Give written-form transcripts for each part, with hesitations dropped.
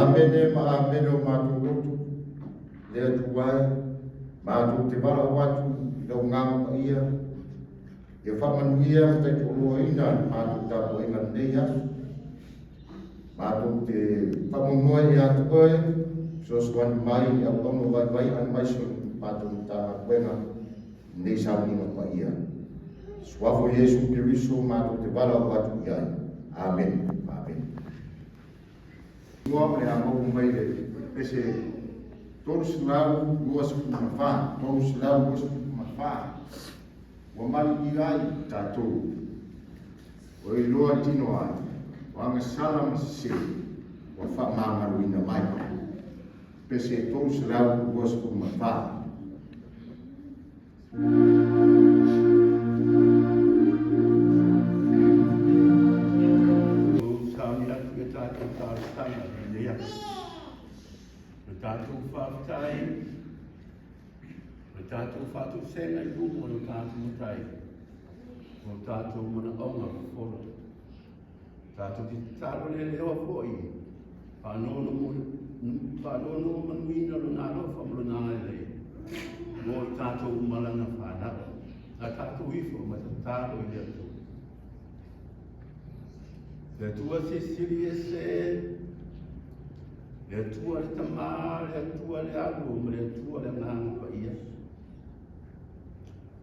amene o mātou lotu, lea tuai, mātou te wala watu, lau ngāma pa ia, e whamanuia mtai te oloa ina, mātou tāpo inga nei asu, mātou te whamunua i atu koe, so swani mai, au ono vai an mai so, mātou tā kuenga, nei sāminga pa ia. Swafo Yesu Kiriso, mātou te wala watu iai. Amen. Amen. Ngua mene a mau mai le, pese tolu silau lua sepuku mawha, tolu silau lua sepuku mawha. Wa mali i ai tātou. O i loa tino ai, o anga sala masise, wa wha māmaru ina mai. Pese tolu silau lua sepuku mawha. Tātou whātai, o tātou whātou senga I rungo o tātou matai, o tātou mana aunga whoro. Tātou ki tāro le leo fōi, whanono manuina lo nā rofa mlo nā ele, mo I tātou malana whanaka, a tātou ifo ma tātaro I lea tō. Le tua se siri e se, le tua le tamā, le tua le alu, le tua le ngānga pa ia.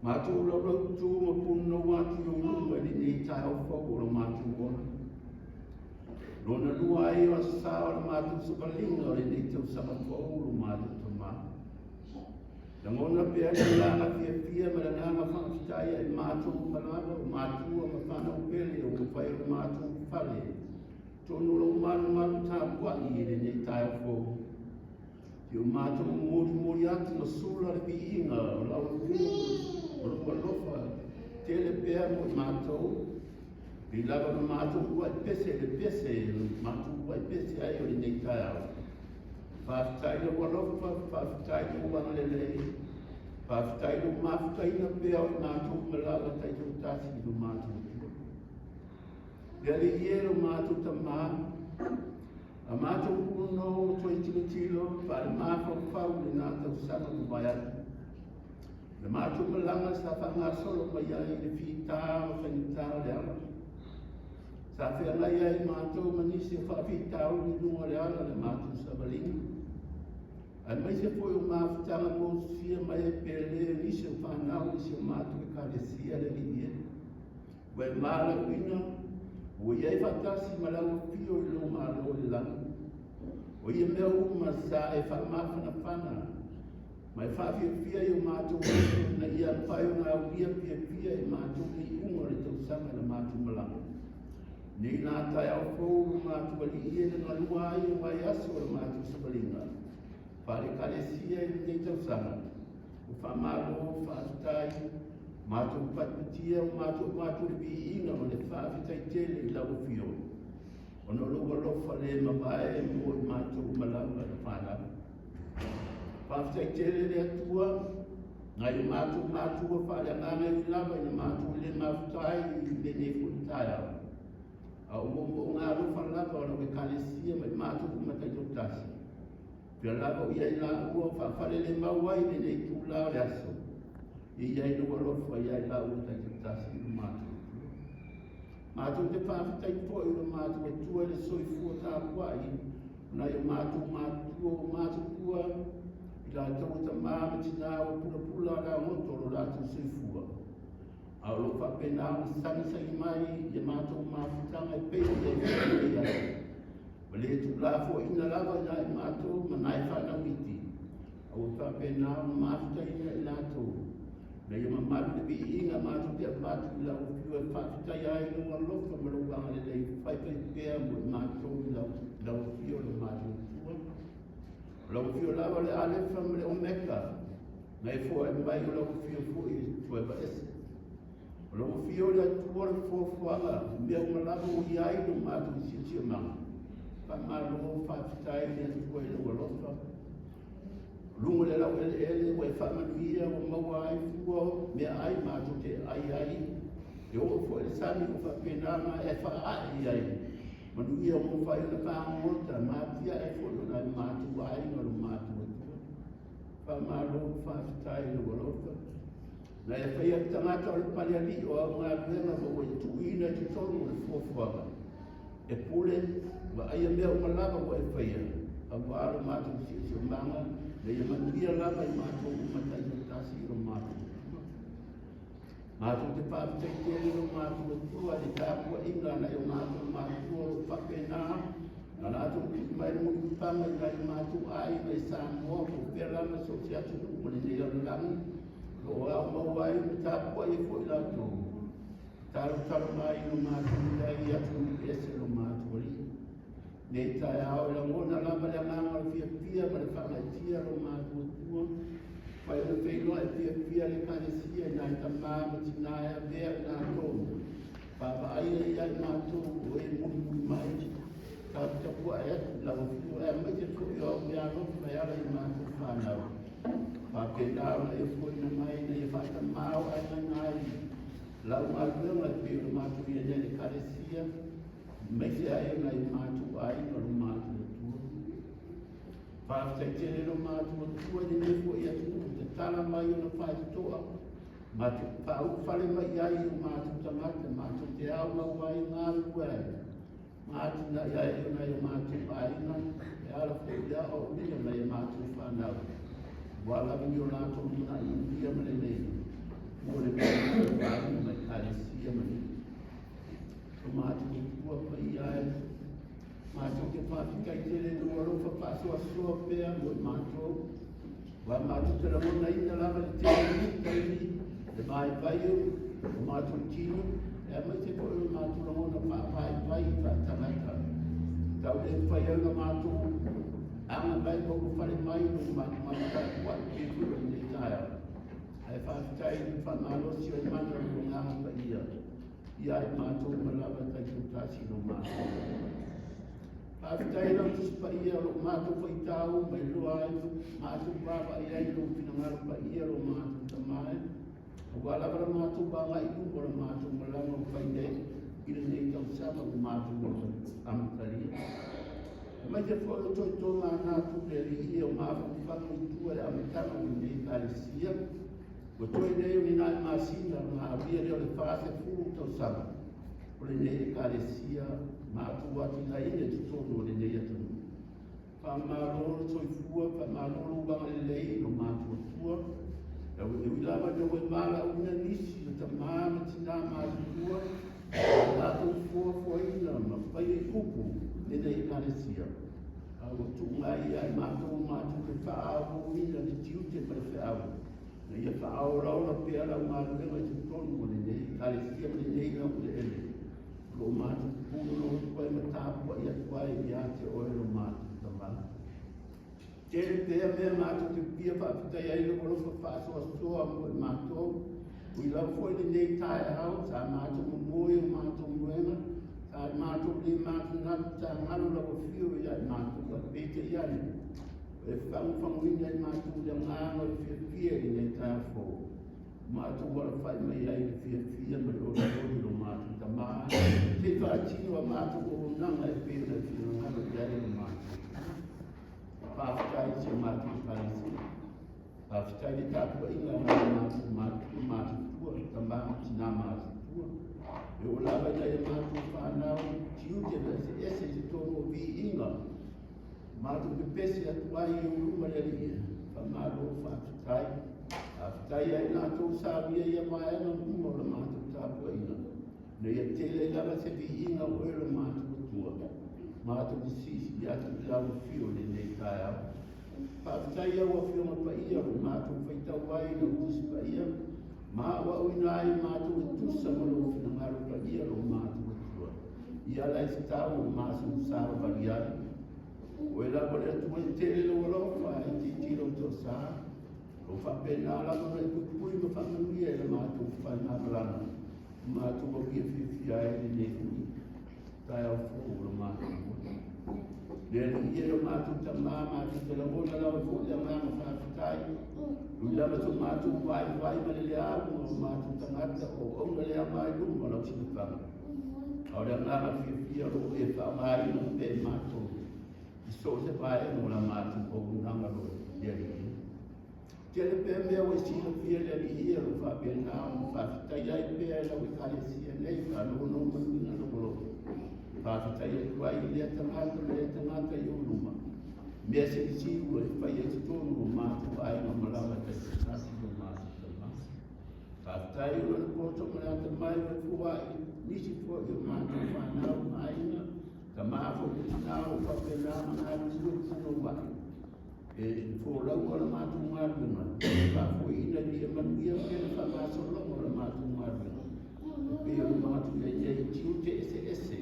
Mātou lau tū ma puno wāti o lunga ni nei tai au whau o mātou ona. Lona lua e o asā o mātou sapalinga o le nei tau samatau o mātou tamā. La ngona pia ni ngānga pia ma le ngānga whakatai ai mātou malana o mātou ma whanau pele o whai o mātou whale. Tono lo manu tāpua I le nei tai fō. Ki o mātou mori atu no sula le pi inga, o lau o lua lofa, tele pēr mo mātou. Pi lava no mātou ua pese le pese, mātou ua pese ai o le nei tai au. Whāwhitai le ua lofa, whāwhitai le ua lelei. Whāwhitai le mawhitai na pēr o mātou malaga tai tau tāsi no mātou. Gari iero mātou tamā, a mātou kuno toi tilo, whare mātou whau le nā tau sanga ku mai atu. Le mātou malanga sa whanga solo mai ai le whita o whanita le ala. Sa whenga ai mātou manisi whawhita o ni lunga le ala le mātou sa balinga. Ai mai se foi o mawhitanga mō fia mai e pele nisi o whanau nisi o mātou e kāresia le linie. Wai māla wina, o iai whatasi malau pio I lo malo le langa. O ia mea uma sa e whamawhana whana. Mai whawhiawhia I o mātou na ia pai o ngā uia pia I mātou ni unga le tau sanga na mātou malanga. Ni nā tai au whōru mātou ali ia na ngā lua ai o mai aso o mātou sabalinga. Whare karesia I nei tau sanga. O whamaro, whātai, mātou patpatia o mātou le biinga o le whāwhitai tele I lau whio. Ono loa lofa le mawae mo I mātou malanga na whanau. Whāwhitai tele le atua, ngai o mātou whare nganga I lava I mātou le mawhitai I le ne whunitai au. A o ngā rofa lava o ke kālesia mai mātou matai tōtasi. Pia lava o ia I la ua whawhare le mawai le nei tūlao le aso. I iai lua lofa iai la ua tai tasi I mātou. Mātou te whawhitai poi o mātou e tua le soifua tā puai, nai o mātou kua, I la tau ta māma tina o pula la ngotoro la tu soifua. A o lo whapena o sangisai mai, I mātou mawhitanga e peo le whapena. Ma le tu lafo ina lava nai mātou manai whanawiti. A o whapena o mawhitai I lātou. Na ia mamari le biinga mātou te apatu I lau whiu e whāwhitai ai no alofa marauanga le lei whaipai pēr mo I mātou I lau whiu le mātou tua. Lau whiu lawa le alefa me le omeka, na e fua e mai o lau whiu fui tua e ese. Lau whiu le atua le fuafuanga, mea umalawa o iai no mātou I sitia manga. Pa mālo whāwhitai le atua I lau alofa. Lunga le lau ele wai whamanuia o maua ai fua mea ai mātou te ai. E o fo e sami o whapenanga e whaai ai. manuia mo fai na whangota, mātia e fo na mātu ai no mātu atua. Pa mālo whaafitai no walofa. Na e whaia tangata o le pale ali o au ngā ruenga o e tuina ki tonu o le fuafuanga. E pule, wa aia mea o malava o e whaia. A wāro mātu si o manga, na ia manuia lava i mātu o matai o tasi o mātu. Mātu te pāpitai tēne o mātu atua, le tāpua inga na o mātu o whapena. Na nātu mai mui pama i nai mātu ai, mai Samoa, ko Perama, so te atu o le nea o langi. Ko au mau ai, me tāpua i fo i lātou. Taro mai no mātu i atu i ese no mātu ali. Nei tai ao e la ngona lama le nganga o fia ma le whangaitia no mātu atua. Pai o whenua e pia le karesia i nai tamama tinaya vea i nā tōmu. Papa aia i ai mātou o e mui mai. Ka tapua e atu lau fiu e mai te koi o mea rofu mai ala i mātou whanau. Pake nāo na e fwoi na mai na e whata māo ai na ngai. Lau mātou e pia o mātou i ane le karesia. Mai te ai na i mātou ai no mātou atua. Pāwhitai tēne no mātou atua ni me fwoi atu. Tala mai o na whaitoa, ma te pau whare mai ai o mātou tangata, mātou te au mau ai ngā ruai. Mātou na iai o nei o mātou aina, e ala whauria o unia nei o mātou whanau. Wala mi o nātou muna i unia mene nei, mo le mātou whaina mai kāresia mani. O mātou kua pai ai, mātou te whawhikai tere no arofa pāsoa soa pēr mo i mātou. Wa mātou te ramona ina lama le tēnei taini, le mai vaio, o mātou tino, e mai te koe o mātou ramona whaapai vai i tangata. Tau le whai anga mātou, anga mai koko whare mai no mātou mātai wai e kura nei taia. Ai whaafitai ni whamalosi o mana o ngā hapa ia. Ia e mātou malawa tai kutasi no mātou. Pāwitai lau tuspa ia lo mātou whaitau, mai loa ai, mātou bāwa ia i lo pinangaro pa ia lo mātou tamai. Wala para mātou bāwa i kumora mātou malama o whainei, ina nei tau sama o mātou o amataria. Mai te whoi toi tō ngā nātou le ri o mātou whangu i tua le amatama o nei kāresia. O toi nei o nai māsina ngā ria leo le whaase furu tau sama. O le nei kāresia, mātou ati na ine te tōno le nei atanu. Whamaroro toi fua, whamaroro wanga le lei no mātou atua. E wilawa no e mara una nisi o ta māma tina mātou tua. Tātou fua ina ma whai e kupu le nei kāresia. O tu ngai ai mātou ke whaau ina le tiute pa le whaau. Na ia whaau rauna pēra o mātou e te tōno le nei kāresia le nei na le ele. Lo mātou puno no koe ma tāpua ia tuai i ate oe lo mātou tamana. Tere pēr mea mātou te pia whaapitai ai lo kolofa whaasoa soa mo i mātou. Ui lau fwoi le nei tae hao, sa mātou mo moe o mātou muenga. Sa mātou le mātou natu ta ngalo la o fio i ai mātou ka pete i ai. E whangu ina i mātou le ngānga i fia i nei tae fo. Mātou wala whai mai ai i fia mai o lo mātou tamana. Te whaatino a mātou o nanga e pēra ki o ngana i ai o mātou. Pāwhitai te mātou kāresia. Pāwhitai le tāpua inga mātou tua, tamana tina mātou tua. E o lawa i ai mātou whanau, tiute na se ese te tōno vi inga. Mātou ke pese atuai i o ruma le ria. Whamaro whaafitai. Whaafitai ai nātou sāwia ia mai ana muma o la mātou tāpua inga. Nei a tele lava se vi inga o ero mātou tua. Mātou ki sisi i atu i lau fio le nei kai au. Whaafitai au a fio ma pa ia o mātou whaitau ai na usi pa ia. Mā wa uina ai mātou e tusa malo fina ngaro pa ia o mātou tua. Ia lai se tau o mātou sāra bari ai. O e labo le atu e tele lo alofa e ti tiro to sā. O whapena lama e pui ma whakanuia e la mātou whai ngā malana. Mātou o kia whiwhia e le nekuni. Tai au fōu lo mātou. Lea ni ia lo mātou ta mātou te la hona lau e fōu lea māma whaafitai. Ui lama tu mātou vai ma le lea au o mātou tangata o onga lea mai lumu ma lau sina whanga. Ora ngā whiawhia ro e whaamai no pe mātou. I so se pae no la mātou o unanga ro leri. Tele pe mea o sila whia leri ia ro whapea nā o whawhitai ai pea e lau i kālesia nei ka no no manina no koro. Whawhitai ai kua i lea tangata i o luma. Mea se isi ua e whai e tonu o mātou ai no malawa te nasi o mātou tamā. Whawhitai ua na koto mana te mai o kuai. Nisi po yo mātou whanau maina, ka māwho te tinao whapena mana tiro puno wai. E fōrau o la mātou ngārunga, whafo ina ni e manuia kena whamaso longo la mātou ngārunga. Pe o mātou ia iei tiu te ese,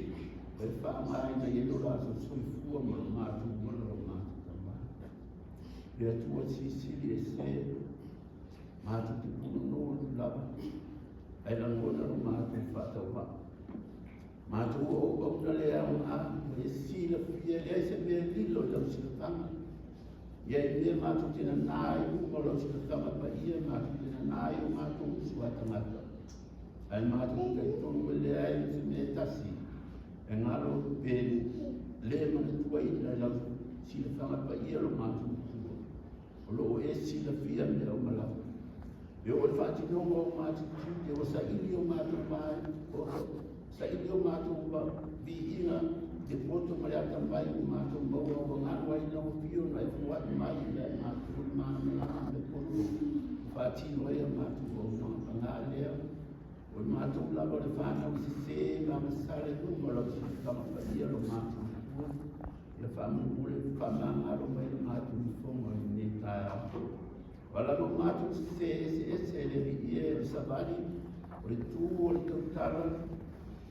e whamaina i ero raso soi fua mo la mātou mwana o mātou tamā. Pea tua sisiri e se, mātou te puno nōru lava. Ai langona o mātou whatau wā. Mātou o kauna lea o a, e sila pia lea se mea lilo lau sila tanga. Ia e mea mātou tena nāi uma lau sila tanga pa ia, mātou tena nāi o mātou usu a tangata. Ai mātou kai tonu e lea e se mea tasi. E ngaro pe lea mana tua ina lau sila tanga pa ia lo mātou usu. O lo e sila pia mea o malau. E o e whati nongo o mātou tūte o sa ili o mātou mai, o sa ili o mātou wa vi inga te poto mariata mai o mātou maua o ngānua ina o pio na e fuati mai ina e mātou o mātou me poto. Whati no e a mātou o ngā lea, o mātou lava le whanau se ngā masare nunga lau si kama whaia lo mātou. Ia whamamure whamangaro mai le mātou i whonga i ne tae apo. Wala no mātou se ese le vi e savani, o le tū o le tautara,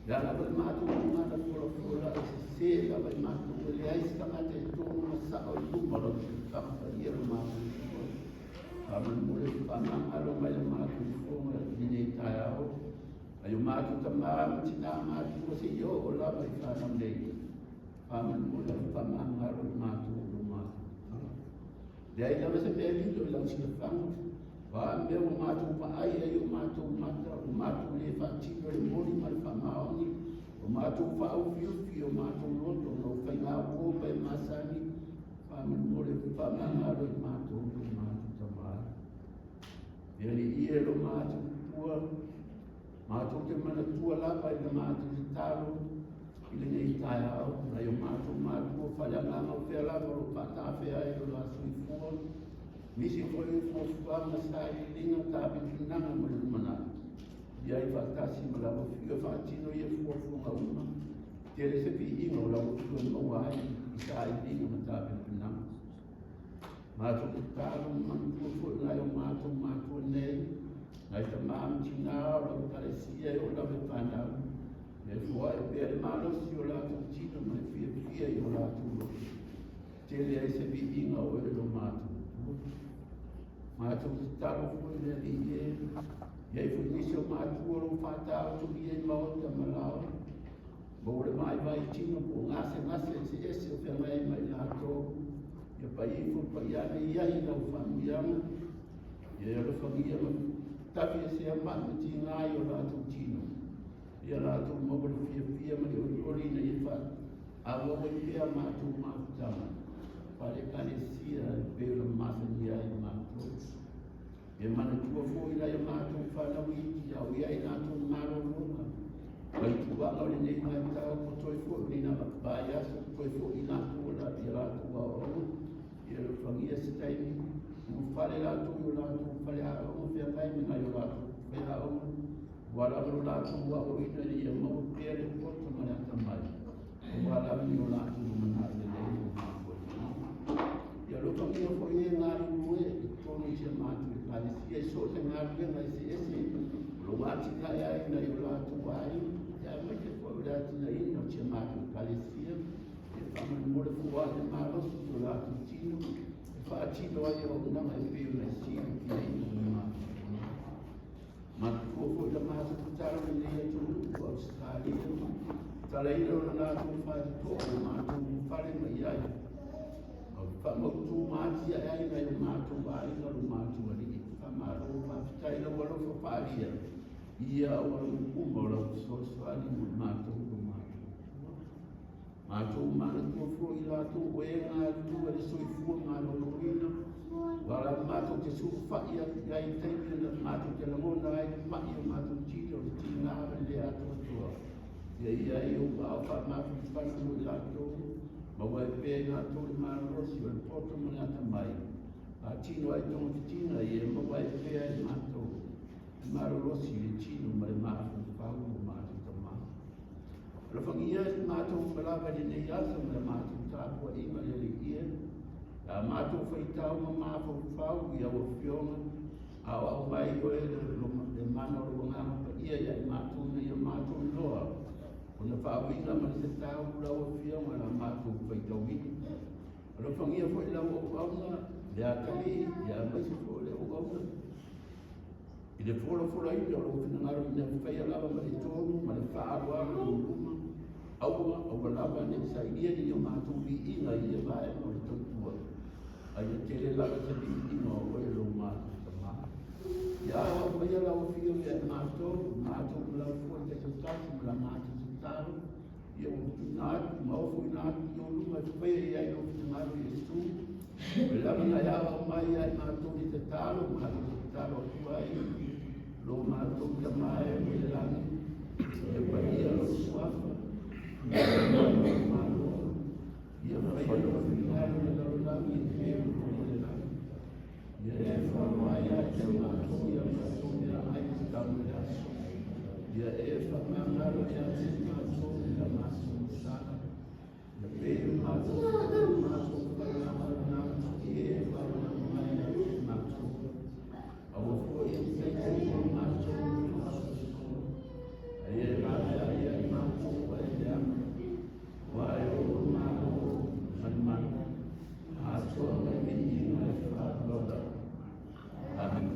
Dala ba mātou o ngana kora se lava i mātou o le aisi tangata e tōnu masao i lumaro ki kapa i ero mātou. Kaman mole whanangaro mai le mātou i whonga i nei tai ao. Ai o mātou ta māma tina mātou o se i o lava i whanam nei. Kaman mole whanangaro i mātou o mātou. Dei lava se mea lilo i lau sila whangu. Wa me o mātou pa ai ai o mātou mata, o mātou le whatino le mori ma le whamaoni, o mātou whao whiuwhi o mātou loto, no whainga o pai masani, whaman mole whamangaro i mātou o mātou tamara. Ele ia lo mātou tua, mātou te mana tua lapa i le mātou te taro, i le nei tai au, rai o mātou whalanganga o whea lapa o patawhea e o la sui fua, Misi foi o fuama sai linga tabi nanga mo lumana. Ia I fatasi mo la fio fatino ia fuafunga uma. Tere se pi inga o la fio no ai sai linga mo tabi nanga. Mato kutalo mantu fo na yo mato nei. Nai ta mam tina o la paresia o la bepana. E foi per malo si o la tino mo fia o la tu. Tere se pi inga o lo mato. Mātou te taro fui le li e, iei fui nisi o mātou oro whātau tu i e maota malao. Mōre mai vai tino po ngase se ese o whengai mai lātou. Ia pai ifu pai ane iai lau whamuianga. Ia alo whangianga tafi e se amana ti ngai o lātou tino. Ia lātou mawari fia mani ori na i wha. Awa wai pia mātou mātama. Pare kane sia pēra mātani ai mātou. E mana tua fōi lai mātou whanau iti au iai nātou ngāro runga. Wai tuanga o le nei mai tau ko toi fōi ni nā bai aso, toi fōi nātou la i lātou a oru. I ero whangia se taimi. Mu whare lātou i o lātou whare a oru, whea kai mina i o lātou whea a oru. Waramaro lātou a oru ina ni a mau pēre poto mare ata mai. Waramaro i o lātou mana le nei o mātou. Ia loka mia fo e ngāri mue I tono I se mātou I kāre si e so te ngāri venga I se ese lo wāti kai ai na I o lātou ai ia mai te fo o lāti na ina o se mātou I kāre si e whaman mole fo a te mārosu o lātou tino e whaatino ai o nanga e peo na si o ki ai o mātou Mātou fo I la mātou kutaro I nei atu luku au stāri tala ina o lātou whaati tō mātou whare mai ai Whamautu mātia ai nei o mātou wāi na ro mātou ari. Whamaro whawhitai na waro whaparia. Ia o aro uma o lau sosoani mo mātou o mātou. Mātou mana tuafua I lātou oe ngā tua le soifua ngā loloina. Wala mātou te suku whai ai teipia na mātou te langona ai mai o mātou tino le tina hawa le atua tua. Ia I o pāo wha mātou te whana mo I lātou. Mawai pē ngā tōre mārosi o le poto mo ngata mai. A tino ai tonga te tina ia mawai pē ai mātou. Mārosi le tino ma le mātou te whau o mātou te maa. Lo fangia mātou malawa le nei asa ma le mātou tāpua inga le ia. A mātou whaitau ma mātou whau I awa whionga. A au mai oe le mana o ngā mapa ia ia mātou na ia mātou loa. O na whau inga ma le tau lawa whionga la mātou whaitau inga. Lo fangia fwoi lawa o auna, le a kami, le a maisi fwoi le o auna. I le whola I le o whingaro I le whaia lawa ma le tōnu, ma le whaaroa ma le luma. Aua, lawa ne sa ia ni o mātou I inga I e vae ma le tōtua. Ai e tere lawa sa li inga o e lo mātou sa maa. Ia awa whaia lawa whio I e mātou lawa fwoi te tatu ma la mātou sa tāru. Ia o tunatu, maofu inatu, I o luma whaia I ai o whingaro I e stu. E lawa na iawa o mai ai mātou I te tāru, mātou te tāru o tuai. Lo mātou te mai o e langi. E whaia lo suafa. Ia whaia lo whingaro I lau langi e pēru o e langi. Ia e whamai ai te mātou I a mātou I a ai te tamu e aso. Ia e whamangaro I a te mātou I a mātou I sana. Ia pēru mātou whamangaro I e whamangaro mai a te mātou. Awa fwoi I te tēru mātou I mātou. Ia e mātou I a mātou wa e te ama. Wai o mātou manmanu. Atua mai I mai whāloda. Amen.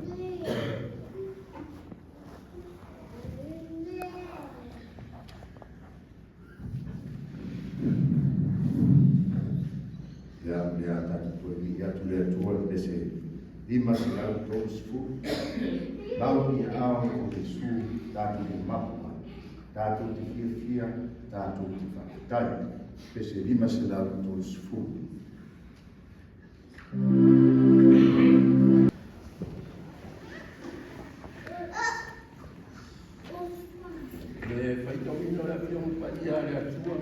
Ia tātou I atu lea tua le se lima se lau tōu sifu. Lau I ao o te su tātou te mapuma. Tātou te fia, tātou te whakatai. Pese lima se lau tōu sifu. Le whaitau ino la whio mpaia le atua.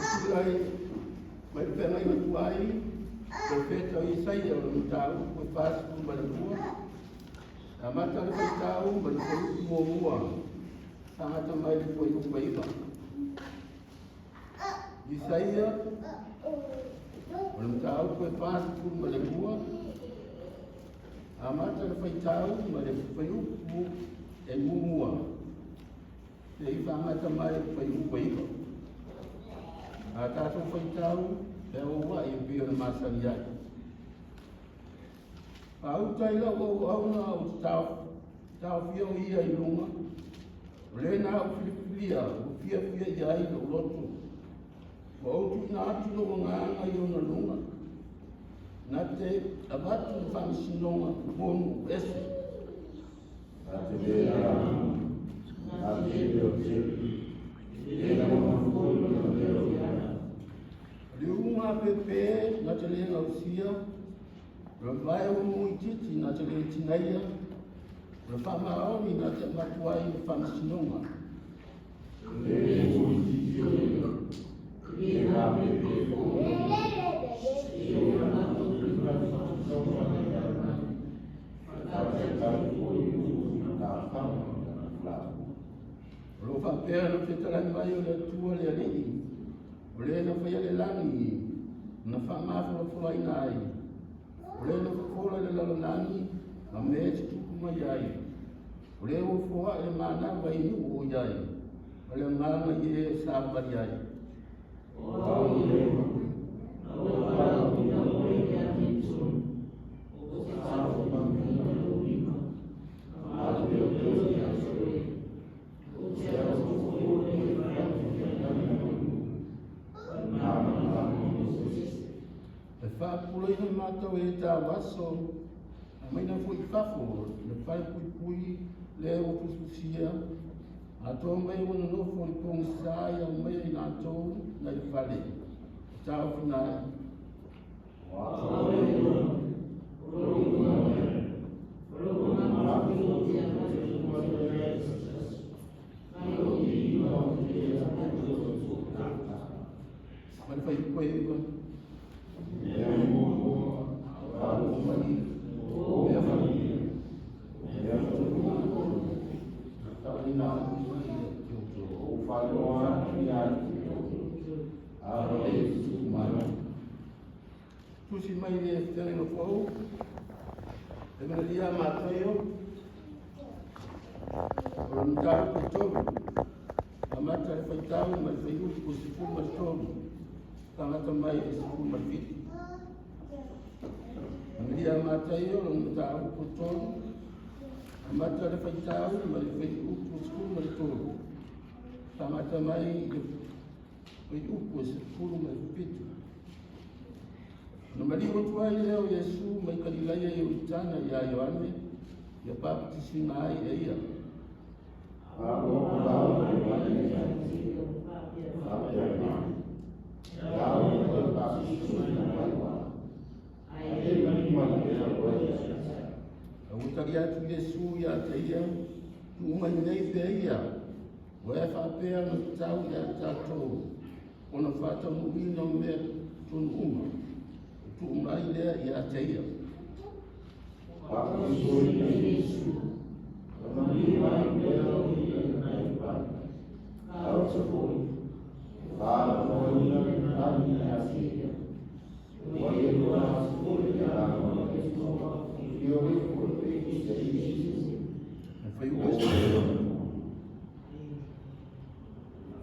Usilai, mai whenga I matuai, ko whetau I saia o le mutau, ko whāsipu ma le mua. A mata le whaitau, ma le whaiuku mō mua. Tangata mai le whaiuku iwa. I saia, o le mutau, ko whāsipu ma le mua. A mata le whaitau, ma le whaiuku e mō mua. Te I whangata mai le whaiuku iwa. A tātou whaitau, e oua I pio na māsari ai. A utai lau au auna o tau whio ia I lunga. Rena au whilipilia, o fia I ai o lotu. O autu na atu no nganga I ona lunga. Nā te abatu na whamisinonga monu ese. Nā te mea, nā te mea te. E na mawhulu na mea ia. Liunga pepe na te lenga usia. Rawai o mui titi na te lenga tinaia. Rawhamaoni na te matuai na whamisinonga. Le mui titi o e na pepe o. E na mawhulu na whamisinonga. Na te mawhulu na whamisinonga. Lo whapea na whetalai mai o le tua le alii. O le na whaia le langi, na whamawhula whulai nai. O le na whakola le lalonani, a mea te tuku mai ai. O le o whoa e mana wai nu o iai. O le ngana I e sāpari ai. O au le na o wala o na o e kia titu. O te tāo pangina o lima. A te o te o te asoe. O te ao o e E whapulai na mātou e tā waso, mai na fui kafo le pai pui le o pusia a to mai o no fo le pong sai o mai na to na i fale tau fina Mana fai koe iwa? Tusi mai le tele no fo. E me dia matayo. On ta to. Amata le faitau mai fai ku si fu mai to. Tangata mai e si fu mai fit. Me dia matayo on ta ku to. Amata le faitau mai fai ku si fu mai to. Tangata mai fai ku si fu mai fit. No mali o tua leo Yesu mai kalilaya e utana ya Yohane ya baptisi mai e ia. Utari atu Yesu ya te ia tu umai nei te ia o e whapea no tau ya tatou ona whata muina mea tunu uma. Umai lea i a teia.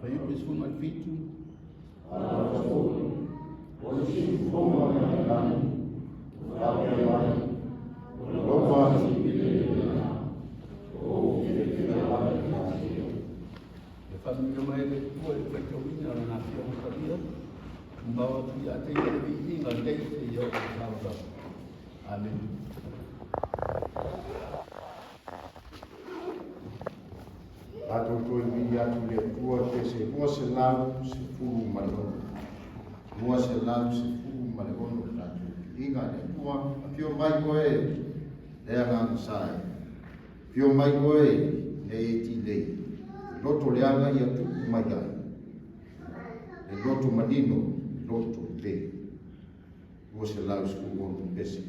Fai o pesu mai fitu. Família mai le tua e fai tau ina na fia o karia. Mbawa tu ya te ia vi inga nei te ia o kaura. Amen. Ato toi vi atu le tua te se mua se lau se furu malono. Mua se lau se furu malono tatu. Inga le tua a pio mai koe le angang sai. Pio mai koe le eti lei. Loto le anga ia tu mai ai. E loto manino, loto le. Mua se lau se furu malono pese.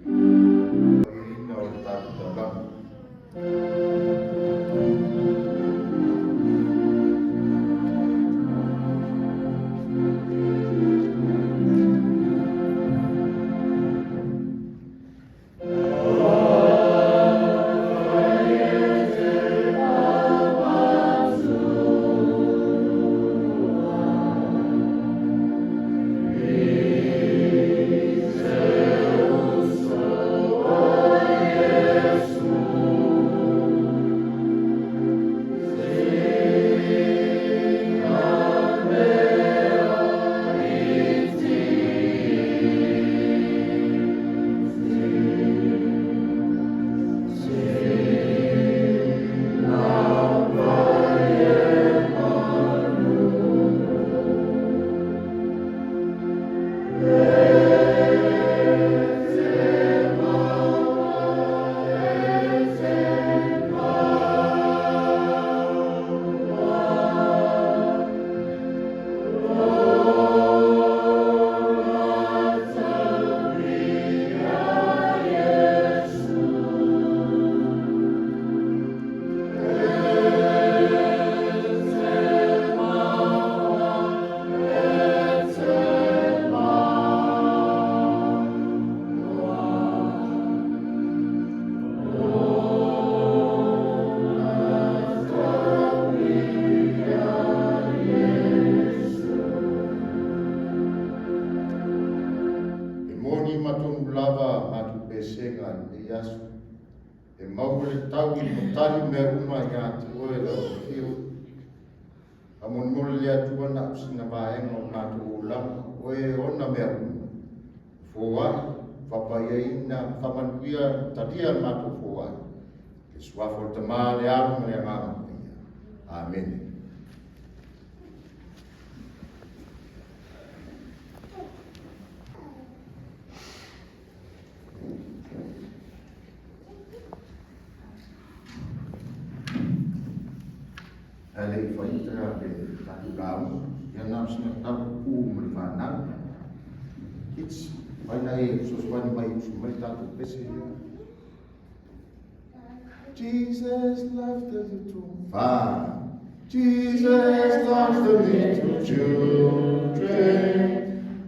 Ina o tatu talamu. E maule tau I motali me uma ia te oe la o fio. A mon mole lea tua na usina vaenga o mātou o lama. Oe ona me uma. Fōa, whapaia whamanuia tadia mātou fōai. Ke suafo te mā le aru me le ngāma. Amen. Ale i whaitara le tāku rāu, ia nāu sina tāku pū mo le whānau. Kits, whaina e soswani mai usu mai tāku pese. Jesus loves the little Father. Jesus loves the little children,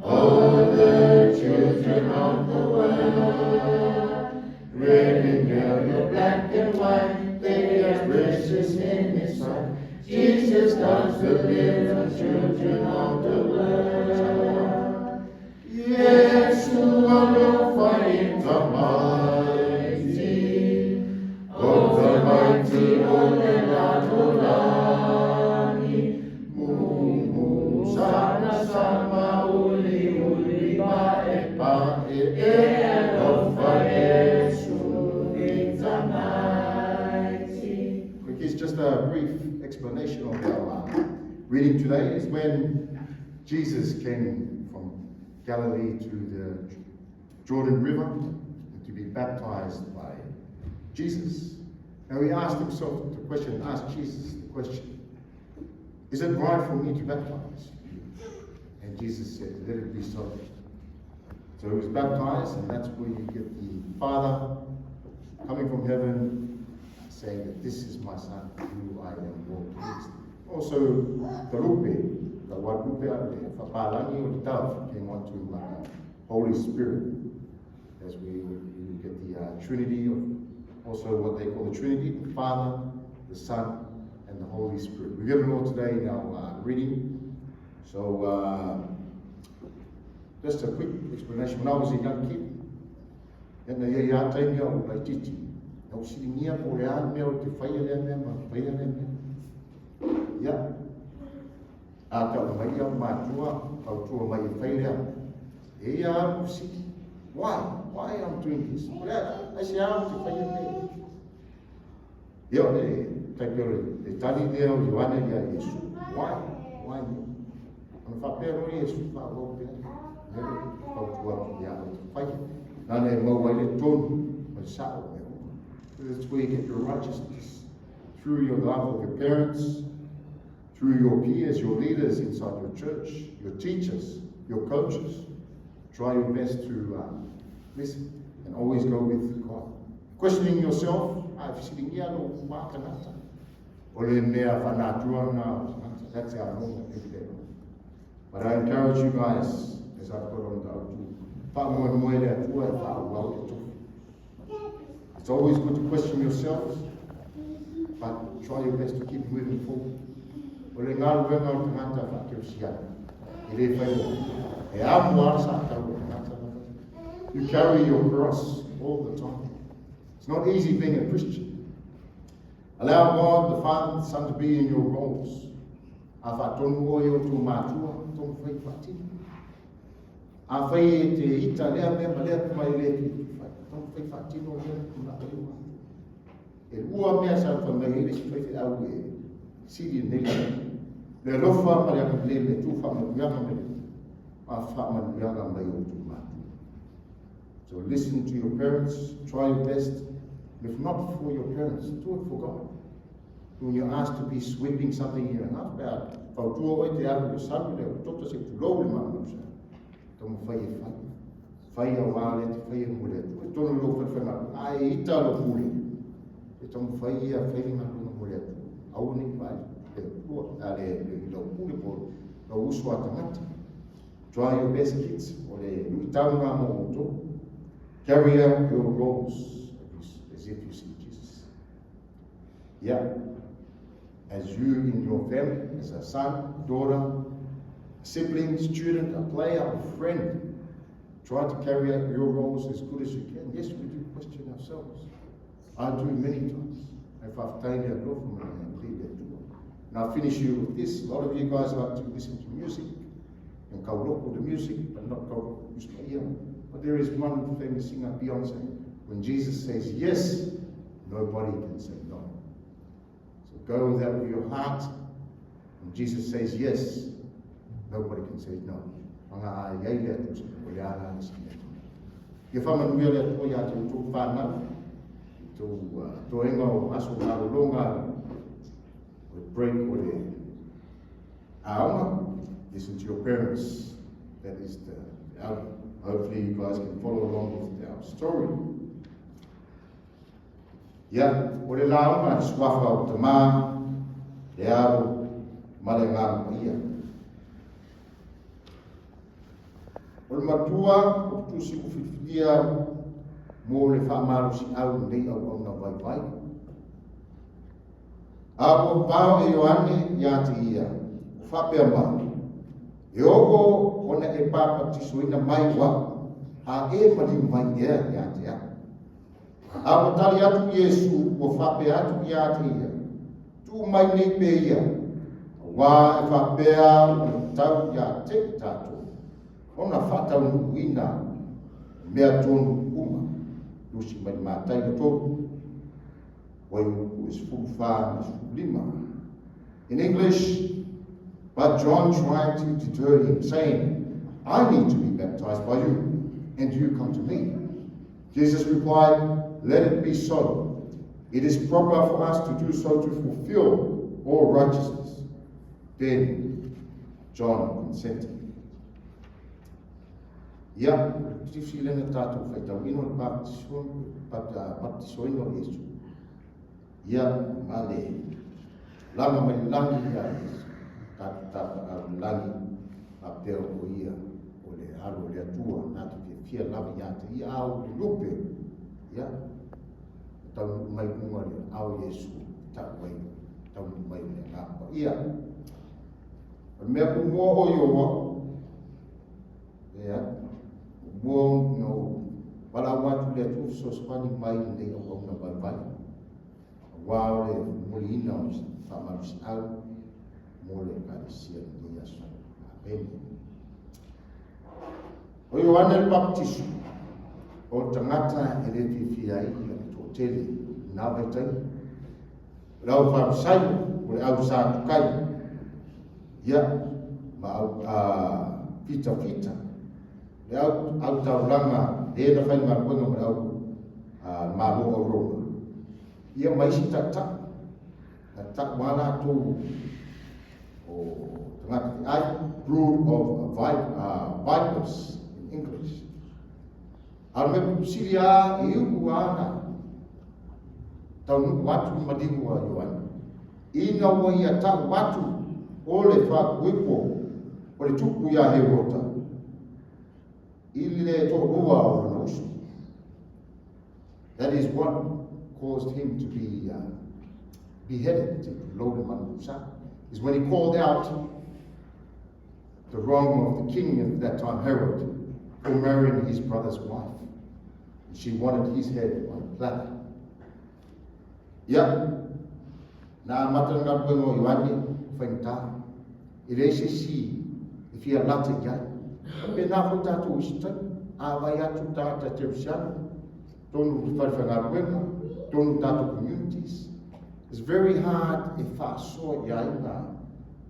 all the children of the world. Red and yellow, black and white, they are precious in His sight. Jesus loves the little children of the world. Yeshua will fight the mighty, oh the mighty, oh the Latolani, Mumu sana sama uli uli ba e of Yesu in the mighty. Here's just a brief explanation of our reading today. Is when Jesus came from Galilee to the Jordan River to be baptized by Jesus. Now he asked himself the question, asked Jesus the question, is it right for me to baptize you? And Jesus said, let it be so. So he was baptized, and that's where you get the Father coming from heaven saying that this is my son, who I am well pleased. Also, the rupe, the word rupe, the whapalangi or the dove came on to Holy Spirit, as we get the Trinity, of also what they call the Trinity, the Father, the Son, and the Holy Spirit. We get it all today in our reading. So, just a quick explanation. When I was a young kid, and the time I was teaching. Au siringia po le ane o te whaia le ane, ma whaia le ane. Ia. A tau mai au mātua, au tua mai e whaia. E ia au siki. Why? Why I'm doing this? I say au te whaia le. Ia le, taipero, le tani leo Ioane ia Yesu. Why? Why? Ana whapero Yesu, whao pia. Nere, au tua ia au te whaia. Nane mau le tonu, ma sao. That's where you get your righteousness, through your love of your parents, through your peers, your leaders inside your church, your teachers, your coaches. Try your best to listen and always go with God. Questioning yourself, that's our normal every day. But I encourage you guys, as I've got on the it's always good to question yourselves, but try your best to keep moving forward. You carry your cross all the time. It's not easy being a Christian. Allow God, the Father, the Son to be in your roles. E ua mea sa whamahiri si whaifi au e siri nele. Le rofa mare aka le tu whamanuianga mele. Ma whamanuianga mai o tu matu. So listen to your parents, try your best. If not for your parents, do it for God. When you're asked to be sweeping something here and out, whautua oi te aru o saru le o toto se tu lou le mana usa. Tomo whai e whai. Whai a wale te whai e mule. Tono lo whaiwhanga, ai ita lo pule. E tomo whai e a whairinga luna mule. Au ni whai, le pua, le lo pule po, lo usua tangata. Try your best kids, o le taunga mo oto. Carry out your roles as if you see Jesus. Yeah. As you in your family, as a son, daughter, sibling, student, a player, a friend, try to carry out your roles as good as you can. Yes, we do question ourselves. I do many times. If I've taken a girl from me and leave that door. And I'll finish you with this. A lot of you guys like to listen to music and go look for the music, but not go use my ear. But there is one famous singer, Beyonce. When Jesus says yes, nobody can say no. So go with that with your heart. When Jesus says yes, nobody can say no. Anga ai ai le tu o le ala ni sine. Ke fa manu le to ya tu fana to enga o aso na longa we break with it. Listen to your parents. That is the hopefully you guys can follow along with our story. Ya, o le launga swafa o te mā, le aro male ngā ia. O le matua, o tusi ku whiwhiria, mō le whaamaru si au nei au na vai vai. A o pāo e Ioane ia te ia, o whapea mā. E ogo ona e pāpa tisoina mai wa, a e mani mai ia ia te ia. A o tali atu Iesu, o whape atu ia te ia. Tu mai nei pe ia. Wā e whapea o tau ia te tātou. Ona whatau nukuina, mea tonu uma. Lusi mai mātai o tōku. Wai uku is full whā is lima. In English, but John tried to deter him, saying, I need to be baptized by you, and you come to me. Jesus replied, let it be so. It is proper for us to do so to fulfill all righteousness. Then John consented. Ia, tifsi lena tātou whaitau ino le baptisoino o Iesu. Ia, male, lama mai langi ia tātou langi a peo o ia o le alo le atua nātu ke fia lava ia te ia au le lupe. Ia, tau mai unga le au Iesu tau mai le ngāpa. Ia, mea kumua o ioa, ia, mua no wala watu le tu sospani mai nei o na vai. Wao le mulina o whamarusi au, mo le karisia ni aso. Amen. O Ioane le baptisu, o tangata e le whiwhia i o tō tele nā vaitai. Rau whausai, o le au sātukai. Ia, ma au pita. Le au tauranga, le na whai ngā kuenga ma au mālo o Roma. Ia maisi tak wana tō o tangata ai, brood of vipers in English. Al me pusiria e uku ana, tau nuku watu madiku a Ioane. Ina wa ia tau watu o le whakuipo, o le tuku ia he rota. Ili le tō rua o na usu. That is what caused him to be beheaded, Lord Manusa, is when he called out the wrong of the king at that time, Herod, for marrying his brother's wife. And she wanted his head on a platter. Yeah. Na matanga puengo Ioane whainta. Irese si, if he had latte yai. Pe nā fu tātou usitai, a vai atu tāta te usiana, tonu ki whariwhanga puenga, tonu tātou communities. It's very hard e whaasoa iai ngā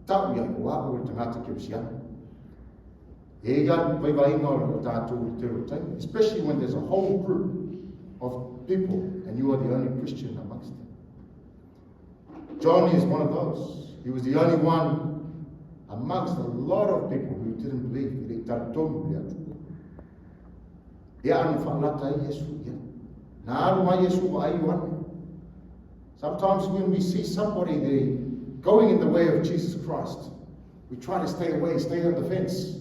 tau iai o a o tangata ke usiana. E iai vai vai inga o tātou te rotai, especially when there's a whole group of people and you are the only Christian amongst them. John is one of those. He was the only one amongst a lot of people who didn't believe that he tartonu le atu. Ia anu whaalata i Iesu ia. Nā aru mai Iesu wa ai Ioane. Sometimes when we see somebody there going in the way of Jesus Christ, we try to stay away, stay on the fence.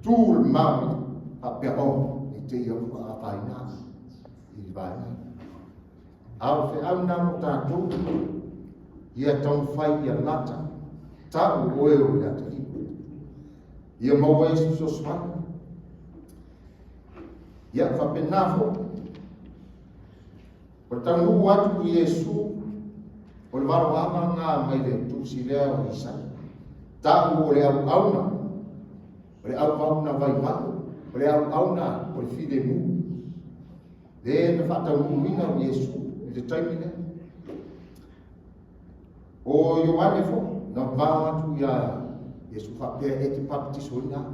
Tūl maui a pia o, i te iau a whaina, i vaina. Au whi au namo tātou, ia tau whai ia lata, tāu oeo ia te hipo. Ia maua Iesu so swana. Ia whapenafo. O tau nuku atu i Iesu, o le waro ama ngā mai le tūsi lea o Isai. Tāu o le au auna, o le au auna vai vai. O le au na o le fide mu. Le na whata umuina o Yesu. I te taimine. O Ioane fo. Na vāwa tu ia Yesu whapea e te papatiso ina.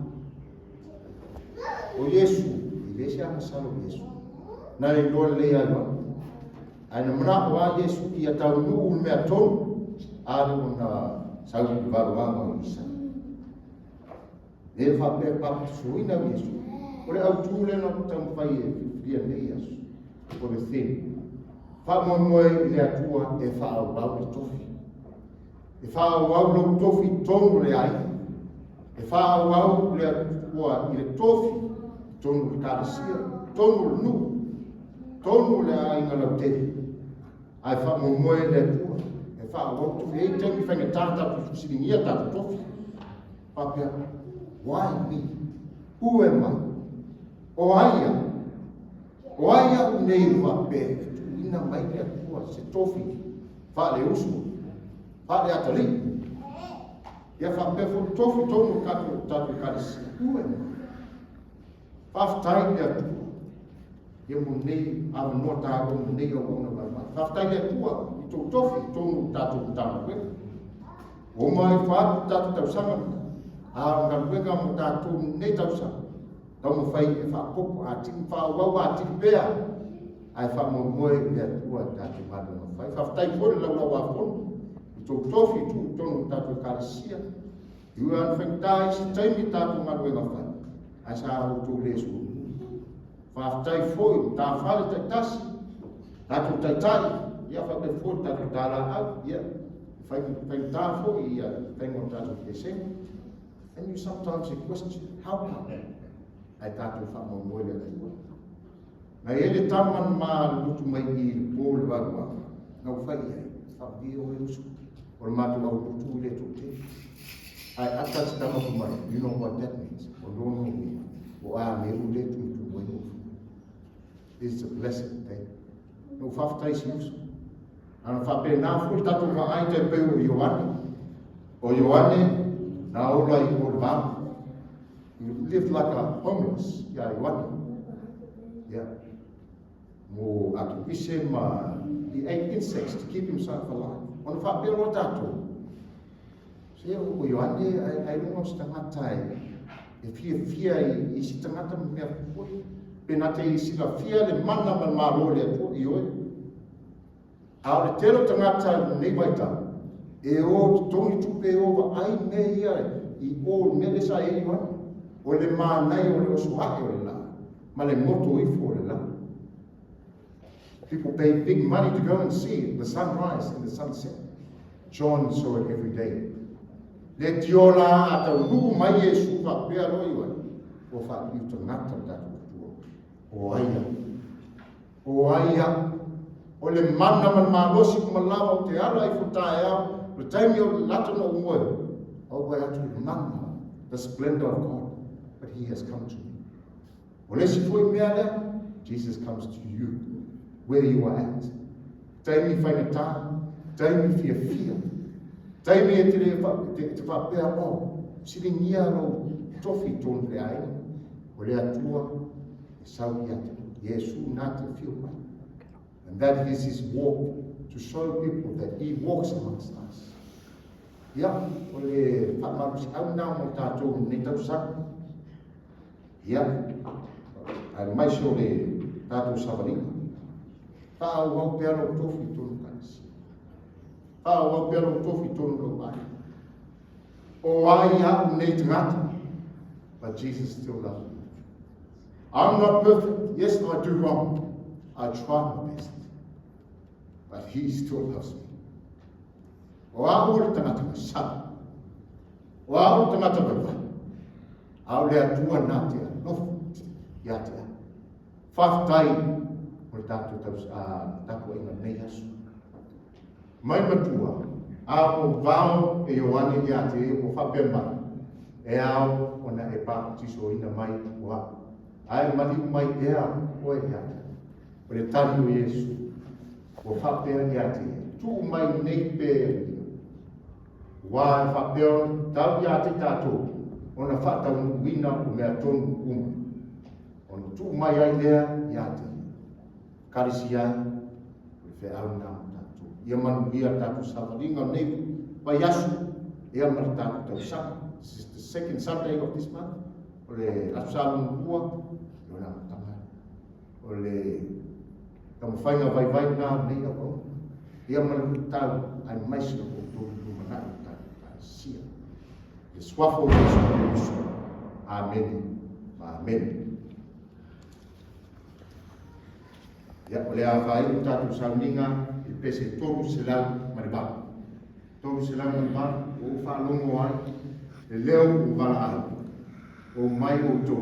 O Yesu. I lese a masalo Yesu. Na le loa lea iwa. Ai na mana o a Yesu i a tau nuu mea tonu. Ale o na sau ki varuanga o Isa. Le whapea papatiso ina o Yesu. O le au tūle na tau whai e whia nei asu. O le theme. Whamoe i le atua e whaau wau le tofi. E whaau wau lo tofi tonu le ai. E whaau wau le atua i le tofi tonu le karasia. Tonu le nu. Tonu le ai ngalau te. Ai whamoe le atua. E whaau wau tofi. E temi whainga tātatu siringia tātu tofi. Papea. Why me? Who am I? O aia. O aia unei wape. Ina mai le atua se tofi. Wha le usu. Wha le atari. Ia wape fo tofi tonu tatu karisi. Who am I? Whaftai le atua. Ia mo nei awa noa tāgo mo nei o ona wai. Whaftai le atua. I tō tofi tonu tatu tama koe. O mai whaatu tatu tau sanga. A ngaruenga mo tatu nei tau sanga. Tau mo whai e whakopo a tiki whawau a tiki pēa. Ai whamoe le atua tatu manu mo whai. Whaftai kore lau lau a whono. I tō tofi tū tonu tatu karisia. I ua an whengtai si taimi tatu manu e mawhai. Ai sa au tū le sku. Whaftai foi, tā whare tai tasi. Tatu tai tai. Ia whape foi tatu tāra au. Ia whengtai foi ia whengo tatu keseng. And you sometimes question, how come? Ai tātou whamoe le atua. Nai ele taman mā lutu mai i le pōle warua. Ngau whai ai, whapia o e usu. O le mātou au lutu le tō te. Ai atati tamaku mai, you know what that means. O lono me, o a me u le tūtu mai ufu. It's a blessed day. No whaftai si usu. Ana whape nā fui tātou wa ai te peu o Ioane. O Ioane, nā ola i o le vāmu. You live like a homeless. Yeah, you want it. Yeah. Mo atu ise ma, he ate insects to keep himself alive. Ona whapea o tātou. Se o Ioane, ai rungo si tangata e fia i si tangata mea pui. Pena te i sila fia le mana ma maro le atua i oe. A o le tero tangata nei baita. E o tongi tupe o wa ai me ia i o mele sa e Ioane. O le mānai o le osuhake o le la. Ma le moto ifo o le la. People pay big money to go and see the sunrise and the sunset. John saw it every day. Le tiola atau nuku mai Yesu pa pea lo iwa. O fa i to ngata tatu tua. O aia. O aia. O le mana man malosi kumalawa o te ala i futai au. Le taimi o le lato no umoe. O wai atu le mana. The splendor of God. But he has come to me. Unless you put me there, Jesus comes to you where you are at. Taimi whainata, taimi fia. Taimi e te whapea o, siringia no tofi tonu le ai, o le atua, e sau i atu, Yesu nā te whio mai. And that is his walk, to show people that he walks amongst us. Ia, o le whamarusi au nā mo tātou nei tau saka. Ia, ai mai so le tātou savarina. Tāu au pēro tofi tonu kanisi. Tāu au pēro tofi tonu lo ai. O ai au nei tangata. But Jesus still loves me. I'm not perfect. Yes, I do wrong. I try my best. But he still loves me. O au le tangata masana. O au le tangata mawai. Au le atua nā te anofu ia te a. Whaftai o le tātou tapu inga nei asu. Mai matua, a o vāo e Ioane ia te o whapea mai. E au o na e pātiso ina mai o a. Ai mali mai e a o e ia te. O le tari o Yesu. O whapea ia te. Tu mai nei pēr. Wā e whapea tau ia te tātou. Ona whata wina o mea tonu uma. Ono tu mai ai lea ia te karisia fe au na tatu. Ia manu ia tatu savalinga nei pai asu ia manu tatu tau sa. This is the second Sunday of this month. Ole asalu kua yo na tama. Ole kamu fainga vai vai na nei ko. Ia manu tau ai mais no tu mana tatu sia. The swafo is amen. Amen. Ya oleh afai tatu salinga i pese toru selang marba. Toru selang marba o fa longo ai le leo o vala o mai o to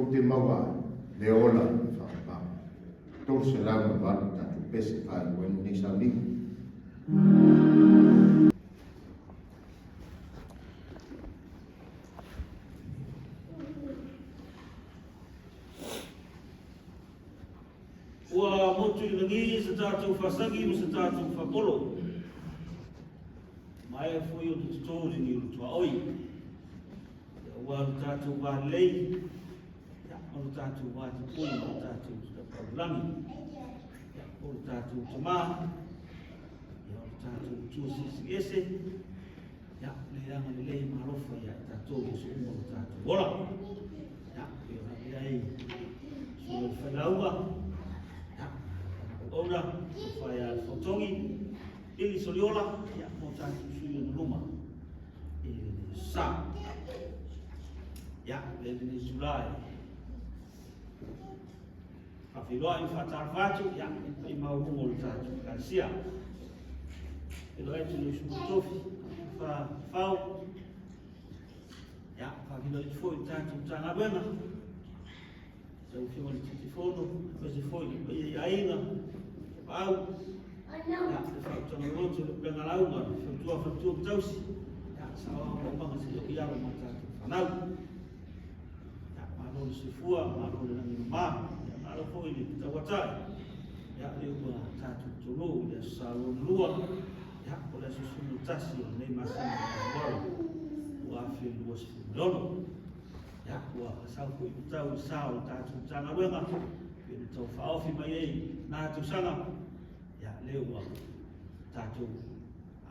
te maua le ola fa ba. Toru selang marba tatu pese ai wen ni salinga. Ua motu i langi sa tātou whasangi mo sa tātou whapolo. Mai e fui o te tōri ni urutua oi. Ua o tātou wā lei. O tātou wā te pui, o tātou te paulangi. O tātou te mā. O tātou tūsisi ese. Le anga le lei marofa ia tātou i su o tātou ola. E o hake ai su o whanaua. Ora, fai al fotongi, ili soliola, ya mo tātou sui o luma. Sa, ya, le ni Julai. Whawhiroa i whatarwhatu, ya, i maurungo le tātou kansia. E loa etu le sumotofi, whau, ya, whawhiroa i fwoi tātou tanga wenga. Sa uwhiwa le titi whono, wese fwoi i ainga, au ya te whautanga roto le penga launga whautua tausi ya sa o manga se i ara mata whanau ya marori se fua marori nangi mā ya maro fwoi le pita watai ya le ua tātu tolo ya sa lua ya o le susumu tasi o nei masina wala ua whio lua se fumilono ya ua sau fwoi utau i sao tātu tanga wenga e tau whaofi mai ei nā tu sanga ya lewa tātou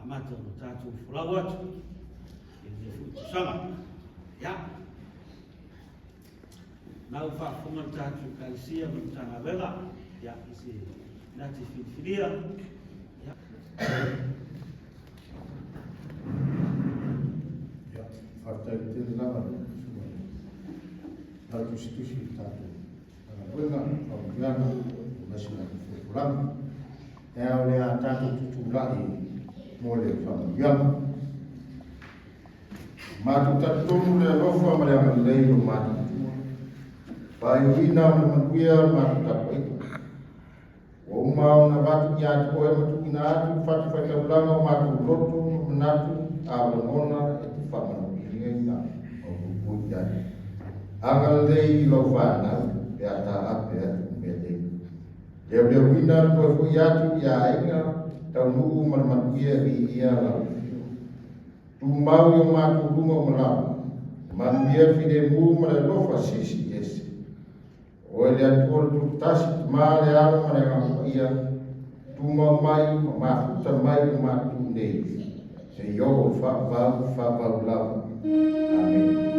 amata o tātou whulau atu e le futu sanga ya nau whaafunga tātou kalisia mo tanga wega ya isi nati whiwhiria ya whaatai tēne lava tātou situsi tātou wega au miana nasina fulang e au le a tātou tutulai mo le whamuiana mātou tātou tonu le lofa ma le amalei o mātou pai uina ma le manuia mātou tātou eka o umau na watu ki atu koe matu ina atu whatu whaitaulanga o mātou roto manatu a wangona e te whamanu ina o kukuti atu amalei lo whanau e ata ape atu me te. Leo wina tua fui atu ia ainga tau nuu maramakia i ia lau. Tu mau i o mātu runga o malau. Manuia fide mu ma le lofa sisi ese. O ele atu o tu tasi ma le alo ma le ngau ia. Tu mau mai ma mafuta mai o mātu nei. Se yo wha lau. Amen.